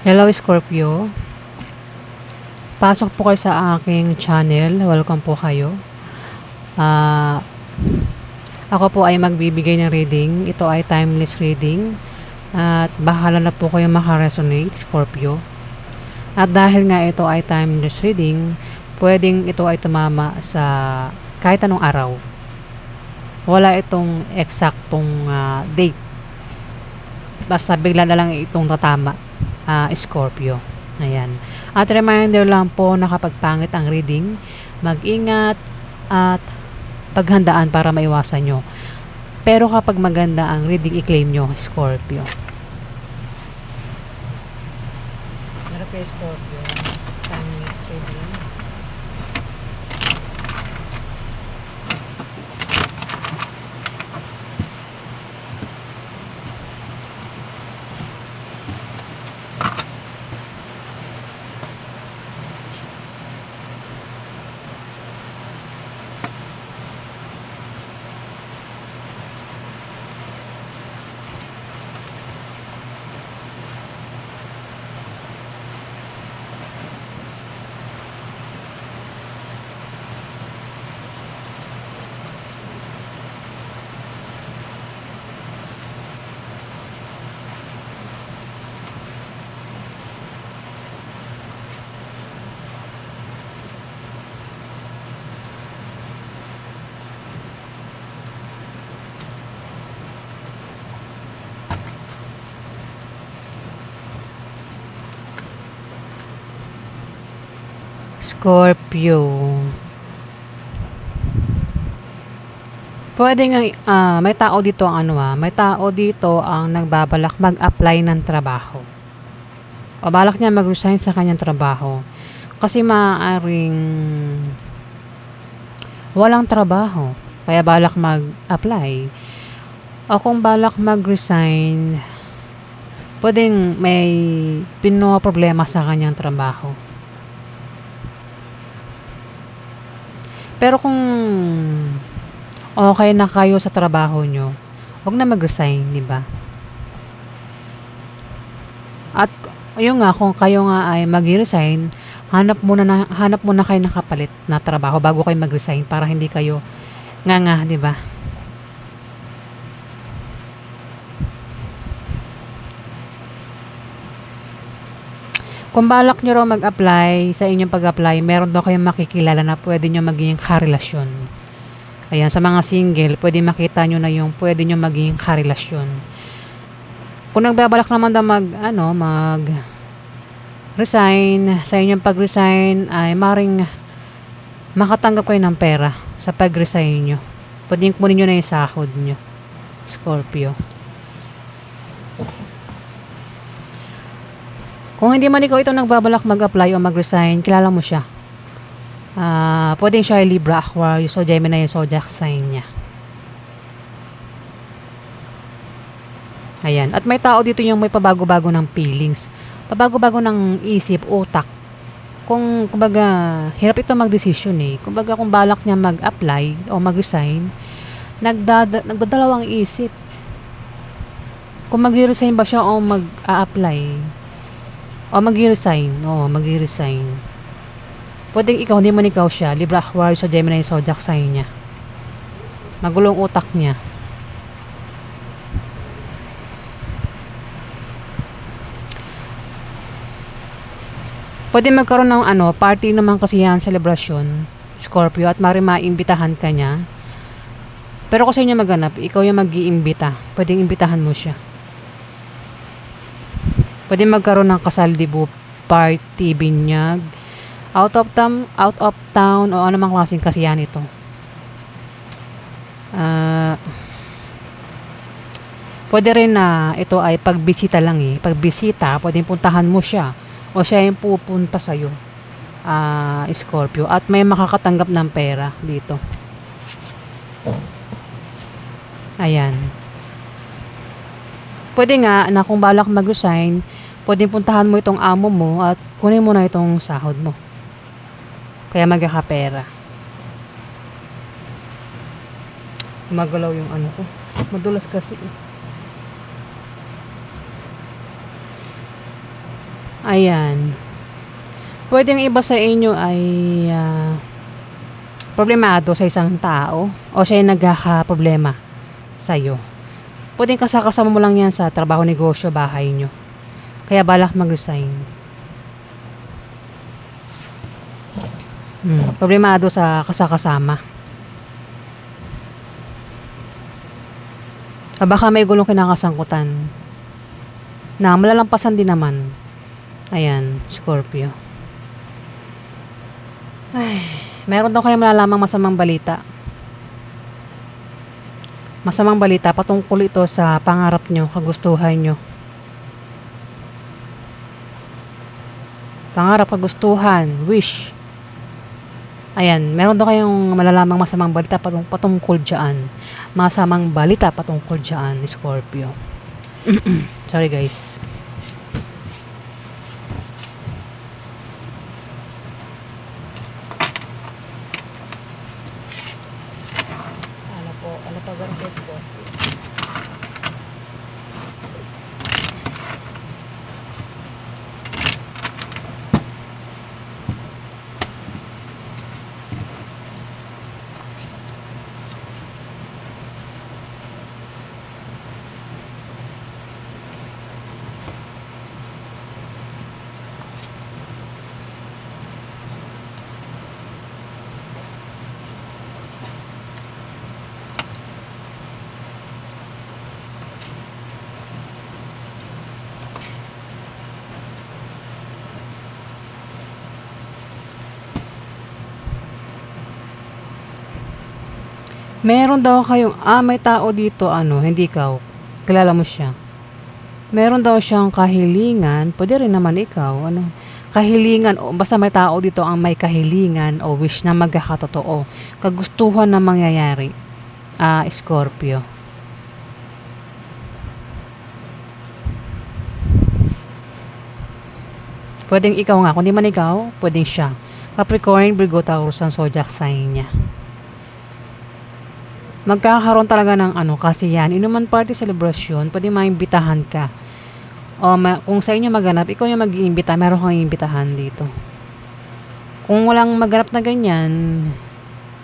Hello Scorpio, pasok po kayo sa aking channel. Welcome po kayo. Ah, ako po ay magbibigay ng reading. Ito ay timeless reading. At bahala na po kayo makaresonate, Scorpio. At dahil nga ito ay timeless reading, pwedeng ito ay tumama sa kahit anong araw. Wala itong eksaktong date. Basta bigla na lang itong tatama, Scorpio. Ayan. At reminder lang po na kapag pangit ang reading, mag-ingat at paghandaan para maiwasan nyo. Pero kapag maganda ang reading, i-claim nyo, Scorpio. Meron kayo, Scorpio. Timeless reading. Scorpio. Pwede nga, may tao dito may tao dito ang nagbabalak mag-apply ng trabaho. O balak niya mag-resign sa kanyang trabaho. Kasi maaaring walang trabaho. Kaya balak mag-apply. O kung balak mag-resign, pwedeng may problema sa kanyang trabaho. Pero kung okay na kayo sa trabaho nyo, huwag na mag-resign, di ba? At yun nga, kung kayo nga ay mag-resign, hanap muna kayo ng kapalit na trabaho bago kayo mag-resign para hindi kayo nga, di ba? Kung balak nyo raw mag-apply, sa inyong pag-apply, meron daw kayong makikilala na pwede nyo maging karelasyon. Ayan, sa mga single, pwede makita nyo na yung pwede nyo maging karelasyon. Kung nagbabalak naman daw mag-resign, sa inyong pag-resign ay maring makatanggap kayo ng pera sa pag-resign nyo. Pwede kunin nyo na yung sahod nyo, Scorpio. Kung hindi man ikaw itong nagbabalak mag-apply o mag-resign, kilala mo siya. Pwedeng siya ay Libra, Aquarius, o Gemini yung zodiac sign niya. Ayan. At may tao dito yung may pabago-bago ng feelings. Pabago-bago ng isip, utak. Kumbaga, hirap ito mag-decision eh. Kumbaga, kung balak niya mag-apply o mag-resign, nagdadalawang isip. Kung mag-resign ba siya o mag-a-apply. O mag-resign. Pwedeng ikaw, hindi man ikaw siya. Libra, Aquarius, o Gemini, zodiac sign niya. Magulong utak niya. Pwede magkaroon ng party naman kasi yan, celebration, Scorpio, at maimbitahan ka niya. Pero kung sa inyo maganap, ikaw yung mag-iimbita. Pwedeng imbitahan mo siya. Pwede magkaroon ng kasal, dibu, party, binyag, out of town, o anumang klaseng kasiyahan ito. Pwede rin na ito ay pagbisita lang eh. Pagbisita, pwedeng puntahan mo siya o siya yung pupunta sa'yo, Scorpio. At may makakatanggap ng pera dito. Ayan. Pwede nga na kung balak mag-resign, pwedeng puntahan mo itong amo mo at kunin mo na itong sahod mo. Kaya magkakapera. Gumagalaw yung ko. Madulas kasi eh. Ayan. Puwedeng iba sa inyo ay, problemado sa isang tao o siya yung nagkakaproblema sa'yo. Puwedeng kasama mo lang 'yan sa trabaho, negosyo, bahay niyo. Kaya balak mag-resign. Problemado sa kasama. O baka may gulong kinakasangkutan na malalampasan din naman. Ayan, Scorpio. Ay, meron daw kayong malalamang masamang balita. Masamang balita patungkol ito sa pangarap nyo, kagustuhan nyo. Pangarap, kagustuhan, wish. Ayan, meron daw kayong malalamang masamang balita patungkol dyan. Masamang balita patungkol dyan, Scorpio. Sorry guys. Ano pa ba rin Scorpio? Meron daw kayong, may tao dito, hindi ikaw, kilala mo siya. Meron daw siyang kahilingan, pwede rin naman ikaw, kahilingan, o basta may tao dito ang may kahilingan o wish na magkakatotoo, kagustuhan na mangyayari, Scorpio. Pwedeng ikaw nga, kung di man ikaw, pwedeng siya. Capricorn, Virgo, Taurus ang zodiac sign niya. Magkakaroon talaga ng kasi yan, inuman party celebration, pwede maimbitahan ka. O kung sa inyo maganap, ikaw yung mag-iimbita, meron kang iimbitahan dito. Kung walang maganap na ganyan,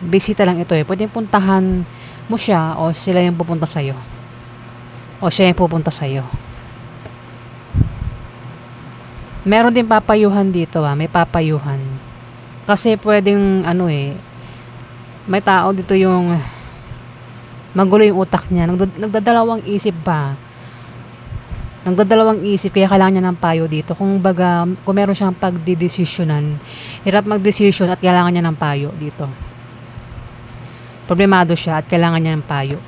bisita lang ito pwede puntahan mo siya o sila yung pupunta sa'yo. O siya yung pupunta sa'yo. Meron din papayuhan dito may papayuhan. Kasi pwedeng may tao dito yung magulo yung utak niya, nagdadalawang isip ba? Nagdadalawang isip kaya kailangan niya ng payo dito. Kung meron siyang pagdidesisyonan, hirap magdesisyon at kailangan niya ng payo dito. Problemado siya at kailangan niya ng payo.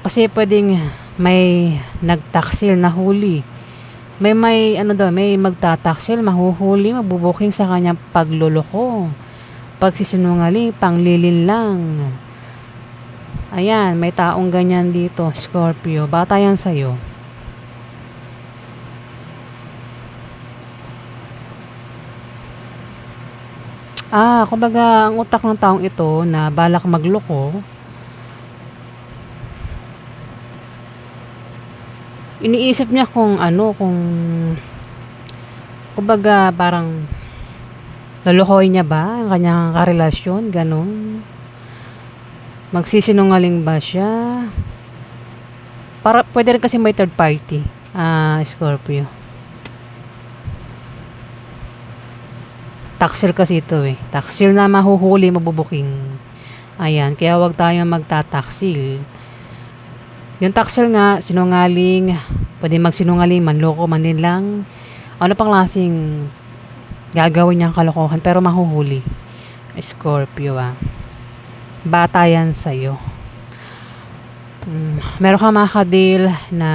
Kasi pwedeng may nagtaksil na huli. May magtataksil, mahuhuli, mabubuking sa kanyang pagluloko, pagsisinungaling, panglilin lang. Ayan, may taong ganyan dito, Scorpio. Bata yan sa'yo. Kumbaga, ang utak ng taong ito na balak magloko, iniisip niya kumbaga parang lolokohin niya ba ang kanyang karelasyon, ganun. Magsisinungaling ba siya? Pwede rin kasi may third party, Scorpio. Taksil kasi ito Taksil na mahuhuli, mabubuking. Ayan, kaya wag tayong magtataksil. Yung taksil nga, sinungaling, pwede magsinungaling, manloko, manlinlang. Ano pang klaseng gagawin niyang kalokohan pero mahuhuli. Scorpio Bata yan sa'yo. Meron ka makakadil na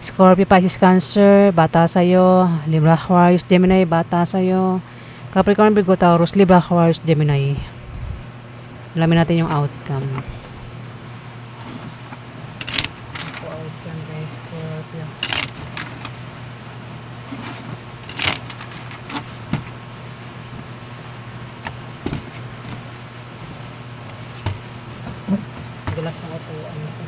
Scorpio, Pisces, Cancer, bata sa'yo. Libra, Aquarius, Gemini, bata sa'yo. Capricorn, Virgo, Taurus, Libra, Aquarius, Gemini. Alamin natin yung outcome. Outcome guys, Scorpio. Dulas ng upuan ito.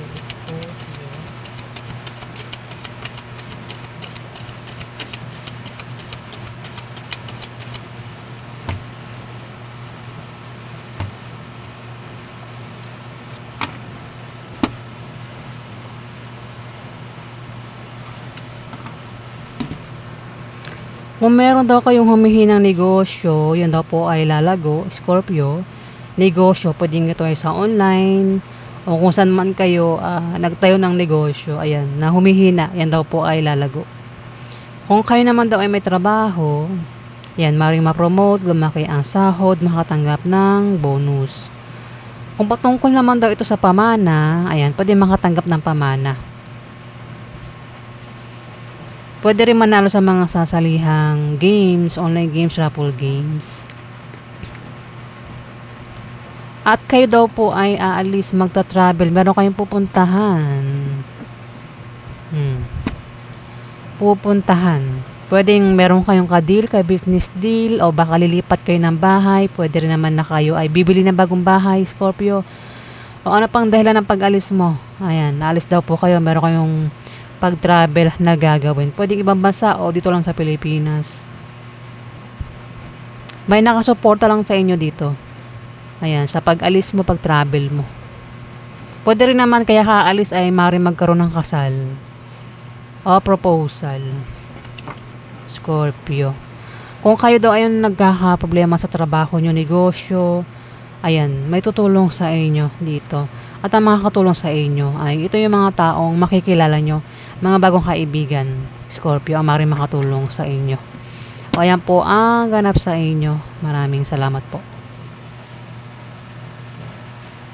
kay Scorpio. Kung meron daw kayong humihinang negosyo, yun daw po ay lalago, Scorpio. Negosyo, pwedeng ito ay sa online, o kung saan man kayo nagtayo ng negosyo, ayan, na humihina, yan daw po ay lalago. Kung kayo naman daw ay may trabaho, yan, maring ma-promote, lumaki ang sahod, makatanggap ng bonus. Kung patungkol naman daw ito sa pamana, ayan, pwede makatanggap ng pamana. Pwede rin manalo sa mga sasalihang games, online games, raffle games. At kayo daw po ay aalis, magta-travel, meron kayong pupuntahan. Pupuntahan. Pwedeng meron kayong ka-deal, ka-business deal, o baka lilipat kayo ng bahay. Pwede rin naman na kayo ay bibili ng bagong bahay, Scorpio. O ano pang dahilan ng pag-alis mo? Ayan, alis daw po kayo, meron kayong pag-travel na gagawin. Pwedeng ibang bansa o dito lang sa Pilipinas. May nakasuporta lang sa inyo dito. Ayan, sa pag-alis mo, pag-travel mo. Pwede rin naman kaya kaalis ay maaaring magkaroon ng kasal o proposal, Scorpio. Kung kayo daw ay nagkakaproblema sa trabaho nyo, negosyo, ayan, may tutulong sa inyo dito. At ang mga katulong sa inyo ay ito yung mga taong makikilala nyo, mga bagong kaibigan, Scorpio, ang maaaring makatulong sa inyo. O ayan po ang ganap sa inyo. Maraming salamat po.